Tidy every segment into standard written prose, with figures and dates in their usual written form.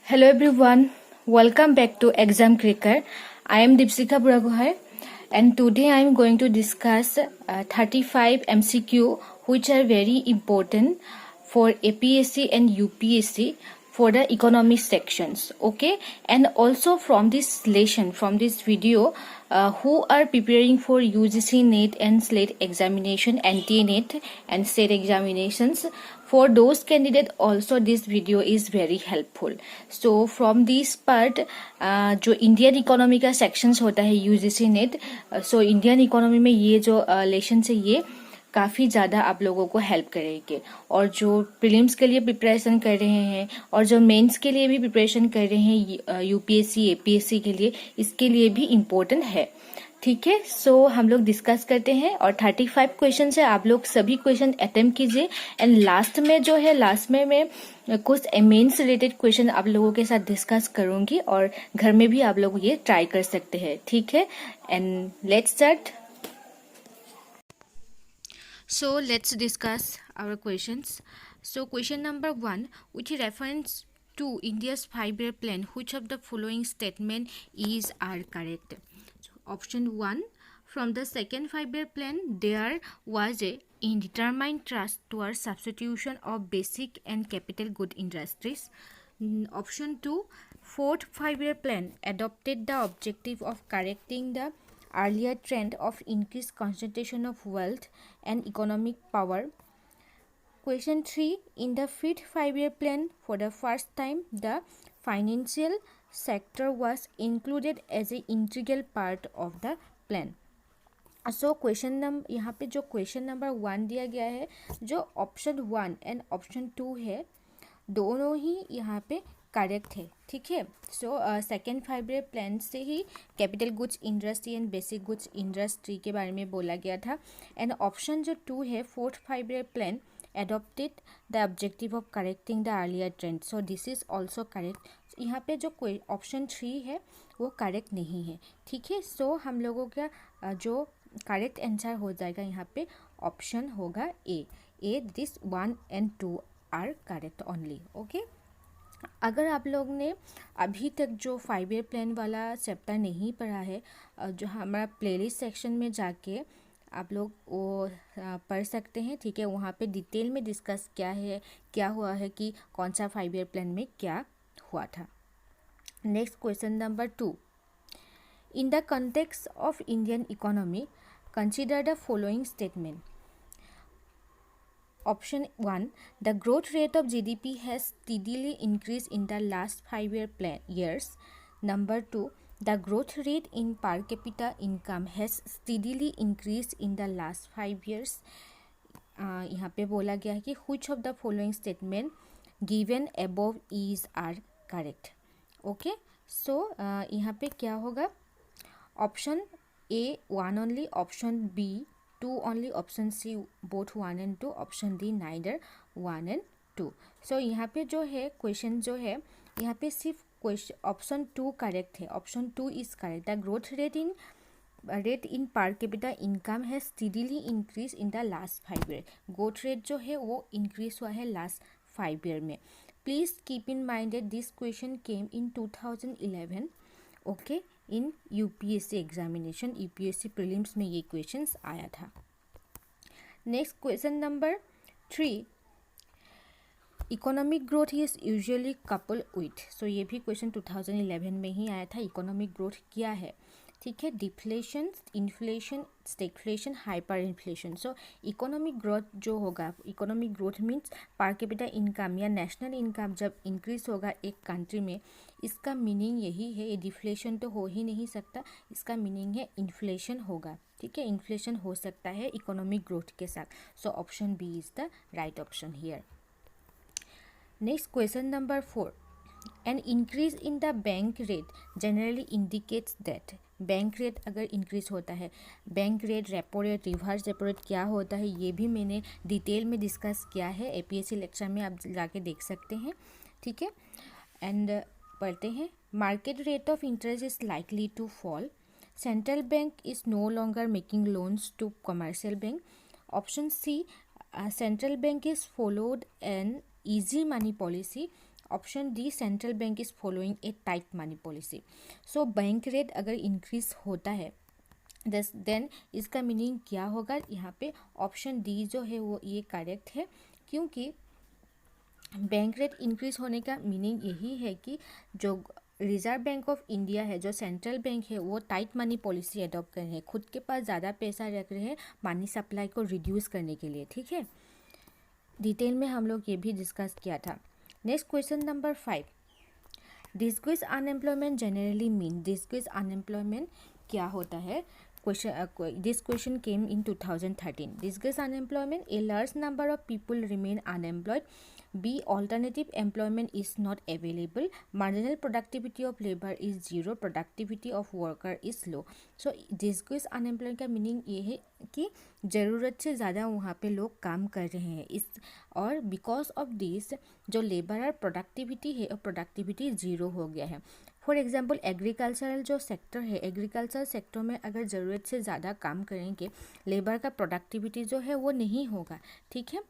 Hello everyone, welcome back to Exam Cracker. I am Dipsika Buragohar and today I am going to discuss 35 MCQ which are very important for APSC and UPSC for the economic sections. Okay, and also from this lesson, from this video, who are preparing for UGC NET and SLATE examination, NTA-NET and SLATE examinations. For those candidates also this video is very helpful. So from this part जो Indian economy का sections होता है UGC net, so Indian economy में ये जो lesson है ये काफ़ी ज़्यादा आप लोगों को हेल्प करेंगे। और जो प्रीलिम्स के लिए प्रिपरेशन कर रहे हैं और जो मेंस के लिए भी प्रिपरेशन कर रहे हैं यूपीएससी एपीएससी के लिए, इसके लिए भी इम्पोर्टेंट है। ठीक है, सो हम लोग डिस्कस करते हैं और 35 क्वेश्चन है, आप लोग सभी क्वेश्चन अटेम्प्ट कीजिए। एंड लास्ट में जो है, लास्ट में मैं कुछ मेंस रिलेटेड क्वेश्चन आप लोगों के साथ डिस्कस करूंगी और घर में भी आप लोग ये ट्राई कर सकते हैं। ठीक है, and let's start. So let's discuss our questions. So question number 1, with reference to India's 5-year plan, which of the following statement are correct? So option 1, from the second 5-year plan, there was a indeterminate thrust towards substitution of basic and capital good industries. Option 2, fourth 5-year plan adopted the objective of correcting the earlier trend of increased concentration of wealth and economic power. Question 3, in the fifth 5-year plan, for the first time, the financial sector was included as an integral part of the plan. So question number, यहाँ पे जो question number 1 दिया गया है, जो option 1 and option 2 है, दोनों ही यहाँ पे करेक्ट है। ठीक है, सो सेकेंड 5-year प्लान से ही capital goods industry and basic goods industry के बारे में बोला गया था। एंड ऑप्शन जो 2 है, fourth 5-year plan adopted the objective of correcting the earlier trend, so this is also correct. यहाँ पे जो कोई ऑप्शन 3 है वो करेक्ट नहीं है। ठीक है, सो हम लोगों का जो करेक्ट आंसर हो जाएगा यहाँ पे ऑप्शन होगा A this 1 and 2 are correct only. Okay, अगर आप लोग ने अभी तक जो 5-year प्लान वाला चैप्टर नहीं पढ़ा है, जो हमारा प्लेलिस्ट सेक्शन में जाके आप लोग वो पढ़ सकते हैं। ठीक है, वहाँ पे डिटेल में डिस्कस क्या हुआ है कि कौन सा 5-year प्लान में क्या हुआ था। Next question number 2, in the context of Indian economy consider the following statement. Option 1, the growth rate of GDP has steadily increased in the last 5-year years. Number 2, the growth rate in per capita income has steadily increased in the last 5 years. यहाँ पे बोला गया है कि which of the following statement given above are correct. Okay, so यहाँ पे क्या होगा, option A 1 only, option B 2 only, option C both 1 and 2, option D neither 1 and 2. So यहाँ पे जो है क्वेश्चन जो है, यहाँ पे सिर्फ क्वेश्चन ऑप्शन 2 करेक्ट है। Option 2 is correct. The growth rate in per capita income है steadily increase in the last 5 year। Growth rate जो है वो इंक्रीज हुआ है लास्ट 5 year में। Please keep in mind that this question came in 2011। Okay, in UPSC examination, UPSC prelims में ये questions आया था। Next question number 3, economic growth is usually couple with, सो ये भी क्वेश्चन 2011 में ही आया था। इकोनॉमिक ग्रोथ क्या है? ठीक है, deflation, inflation, stagflation, hyper inflation. सो इकोनॉमिक ग्रोथ जो होगा, इकोनॉमिक ग्रोथ मीन्स पर कैपिटा इनकम या नेशनल इनकम जब इंक्रीज होगा एक कंट्री में, इसका मीनिंग यही है। ये डिफ्लेशन तो हो ही नहीं सकता, इसका मीनिंग है इन्फ्लेशन होगा। ठीक है, इन्फ्लेशन हो सकता है इकोनॉमिक ग्रोथ के साथ। So option B is the right option here. Next question number 4, an increase in the bank rate generally indicates that. Bank rate अगर इंक्रीज होता है, bank rate, repo rate, reverse repo rate क्या होता है, ये भी मैंने डिटेल में डिस्कस किया है एपीएससी लेक्चर में, आप जाके देख सकते हैं। ठीक है, एंड पढ़ते हैं। Market rate of interest is likely to fall. Central bank is no longer making loans to commercial bank. Option C, central bank is followed an easy money policy. Option D central bank is following a tight money policy. So bank rate अगर increase होता है then इसका meaning क्या होगा, यहाँ पे option D जो है वो ये करेक्ट है, क्योंकि बैंक रेट इंक्रीज होने का मीनिंग यही है कि जो रिजर्व बैंक ऑफ इंडिया है, जो सेंट्रल बैंक है, वो टाइट मनी पॉलिसी अडॉप्ट कर रहे हैं, खुद के पास ज़्यादा पैसा रख रहे हैं मनी सप्लाई को रिड्यूस करने के लिए। ठीक है, डिटेल में हम लोग ये भी डिस्कस किया था। Next question number 5, decrease unemployment generally mean, decrease unemployment क्या होता है। This question came in 2013. Discuss unemployment. A large number of people remain unemployed. B. Alternative employment is not available. Marginal productivity of labor is zero. Productivity of worker is low. So discuss unemployment का meaning ये है कि ज़रूरत से ज़्यादा वहाँ पे लोग काम कर रहे हैं इस, और बिकॉज ऑफ दिस जो लेबर प्रोडक्टिविटी है और प्रोडक्टिविटी ज़ीरो हो गया है। फॉर एग्जाम्पल एग्रीकल्चरल जो सेक्टर है, एग्रीकल्चर सेक्टर में अगर ज़रूरत से ज़्यादा काम करेंगे, लेबर का प्रोडक्टिविटी जो है वो नहीं होगा। ठीक है,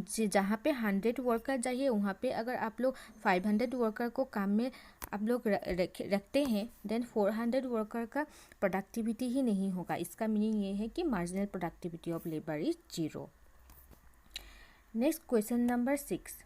जहाँ पे 100 वर्कर चाहिए वहाँ पे अगर आप लोग 500 वर्कर को काम में आप लोग रखते हैं, देन 400 वर्कर का प्रोडक्टिविटी ही नहीं होगा। इसका मीनिंग ये है कि marginal productivity of labour is zero. Next question number 6,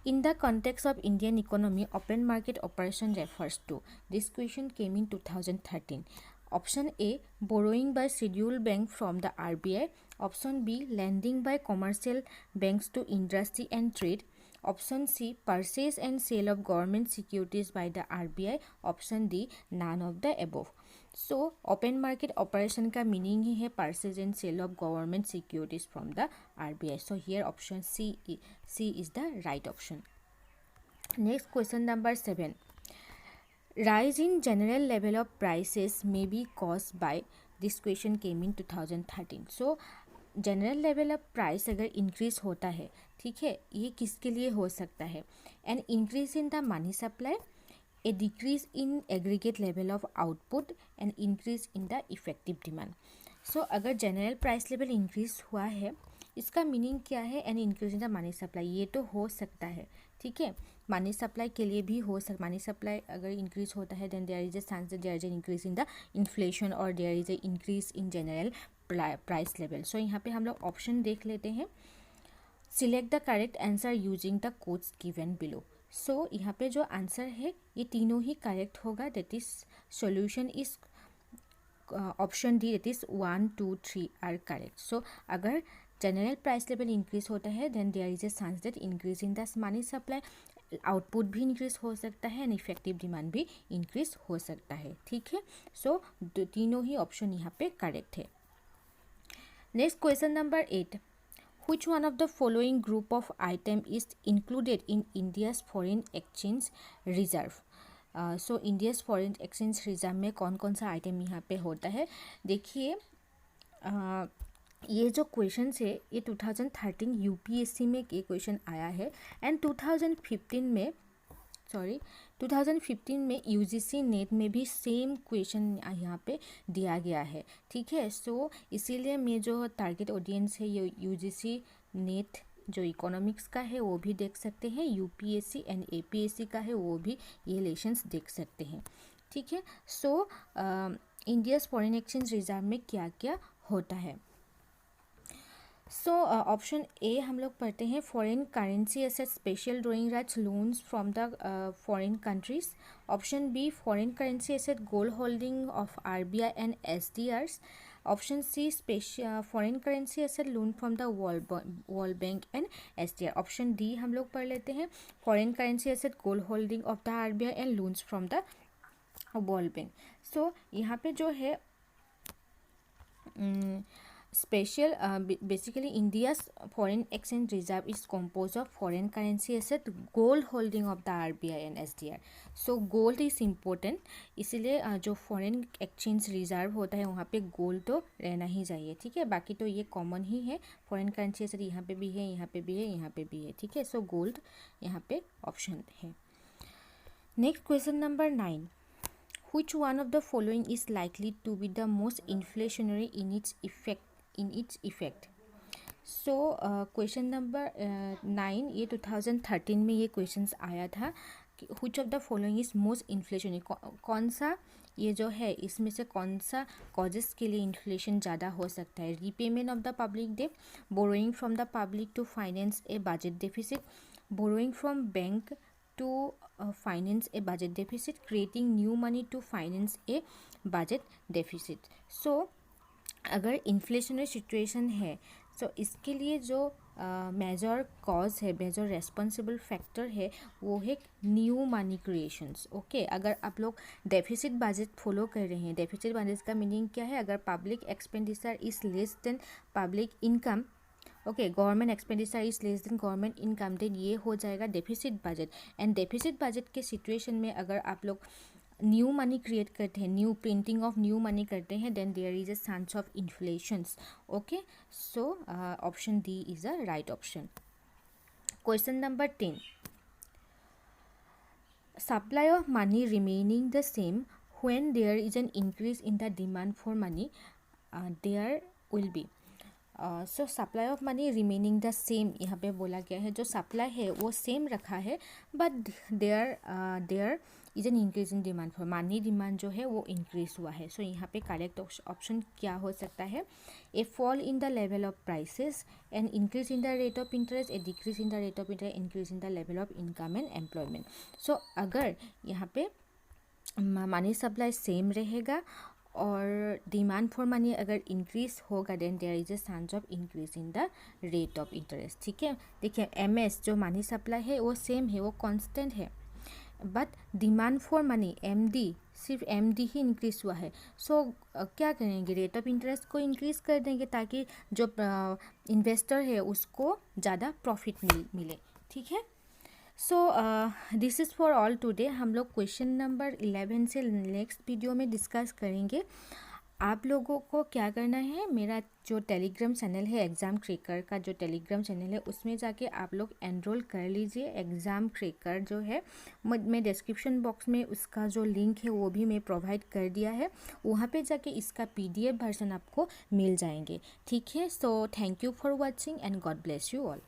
in the context of Indian economy, open market operation refers to. This question came in 2013. Option A, borrowing by scheduled bank from the RBI. Option B, lending by commercial banks to industry and trade. Option C, purchase and sale of government securities by the RBI. Option D, none of the above. So open market operation का meaning ही है purchase and sale of government securities from the RBI. So here option C is the right option. Next question number 7. Rise in general level of prices may be caused by. This question came in 2013. So general level of price अगर increase होता है, ठीक है, ये किसके लिए हो सकता है, and increase in the money supply, a decrease in aggregate level of output and increase in the effective demand. So अगर जनरल प्राइस लेवल इंक्रीज हुआ है, इसका मीनिंग क्या है, and increase in the money supply, ये तो हो सकता है। ठीक है, मनी सप्लाई के लिए भी हो सकता, मनी सप्लाई अगर इंक्रीज होता है then there is a chance that there is a increase in the inflation और there is a increase in general price level. So यहाँ पे हम लोग ऑप्शन देख लेते हैं। Select the correct answer using the codes given below. So यहाँ पे जो आंसर है ये तीनों ही करेक्ट होगा, that is solution is option D, that is 1, 2, 3 are correct. So अगर जनरल प्राइस लेवल इंक्रीज होता है then there is a chance that increase in the money supply, output भी इंक्रीज हो सकता है एंड इफेक्टिव डिमांड भी increase हो सकता है। ठीक है, सो तीनों ही ऑप्शन यहाँ पे करेक्ट है। Next question number 8. Which one of the following group of item is included in India's foreign exchange reserve? So India's foreign exchange reserve में कौन कौन सा आइटम यहाँ पे होता है। देखिए ये जो क्वेश्चन है ये 2013 यूपीएससी में ये क्वेश्चन आया है, एंड 2015 में यूजीसी नेट में भी सेम क्वेश्चन यहाँ पे दिया गया है। ठीक है, सो इसीलिए मैं जो टारगेट ऑडियंस है ये यूजीसी नेट जो इकोनॉमिक्स का है वो भी देख सकते हैं, यूपीएससी एंड एपीएससी का है वो भी ये लेशंस देख सकते हैं। ठीक है, सो इंडियाज़ फॉरेन एक्सचेंज रिजर्व में क्या क्या होता है। सो ऑप्शन ए हम लोग पढ़ते हैं, foreign currency asset special drawing rights loans from the foreign countries. Option B, foreign currency asset gold holding of RBI and SDRs. Option C, special foreign currency asset loan from the World Bank and SDR. Option D हम लोग पढ़ लेते हैं, foreign currency asset gold holding of the RBI and loans from the World Bank. So यहाँ पे जो है special basically India's foreign exchange reserve is composed of foreign currency asset, gold holding of the RBI and SDR. so gold is important, इसीलिए जो foreign exchange reserve होता है वहाँ पे gold तो रहना ही चाहिए। ठीक है, बाकी तो ये common ही है, foreign currency asset यहाँ पे भी है, यहाँ पे भी है, यहाँ पे भी है। ठीक है, so gold यहाँ पे option है। next question number 9. Which one of the following is likely to be the most inflationary in its effect? So question number 9, ये 2013 में ये क्वेश्चंस आया था कि which of the following is most inflationary, कौन सा ये जो है इसमें से कौन सा कॉजेस के लिए इन्फ्लेशन ज़्यादा हो सकता है. Repayment of the public debt, borrowing from the public to finance a budget deficit, borrowing from bank to finance a budget deficit, creating new money to finance a budget deficit. So अगर inflationary situation है तो इसके लिए जो major cause है, major responsible factor है, वो है न्यू मनी क्रिएशंस. ओके, अगर आप लोग डेफिसिट बजट फॉलो कर रहे हैं, डेफिसिट बजट का मीनिंग क्या है? अगर public expenditure is less than public income, okay, government expenditure is less than government income, then ये हो जाएगा deficit budget. And deficit budget के सिचुएशन में अगर आप लोग न्यू मनी क्रिएट करते हैं, new printing of new money करते हैं, then there is a chance of inflations. Okay, so option D is a right option. Question number 10, supply of money remaining the same when there is an increase in the demand for money, there will be. So supply of money remaining the same यहाँ पे बोला गया है, जो supply है वो same रखा है, but there is an increase in demand for money, demand जो है वो इंक्रीज हुआ है. सो यहाँ पे करेक्ट ऑप्शन क्या हो सकता है? A fall in the level of prices, an increase in the rate of interest, a decrease in the rate of interest, increase in the level of income and employment. So अगर यहाँ पे money supply same रहेगा और demand for money अगर increase होगा, then there is a chance of increase in the rate of interest. ठीक है, देखिए MS जो मनी सप्लाई है वो सेम है, वो कांस्टेंट है, but demand for money MD, सिर्फ MD ही इंक्रीज हुआ है. सो क्या करेंगे? रेट ऑफ इंटरेस्ट को इंक्रीज कर देंगे ताकि जो इन्वेस्टर है उसको ज़्यादा प्रॉफिट मिले. ठीक है, so this is for all today. हम लोग क्वेश्चन नंबर 11 से नेक्स्ट वीडियो में डिस्कस करेंगे. आप लोगों को क्या करना है, मेरा जो टेलीग्राम चैनल है एग्ज़ाम क्रेकर का, जो टेलीग्राम चैनल है उसमें जाके आप लोग एनरोल कर लीजिए. एग्ज़ाम क्रेकर जो है मैं डिस्क्रिप्शन बॉक्स में उसका जो लिंक है वो भी मैं प्रोवाइड कर दिया है, वहाँ पे जाके इसका PDF वर्जन आपको मिल जाएंगे. ठीक है, so thank you for watching and God bless you all.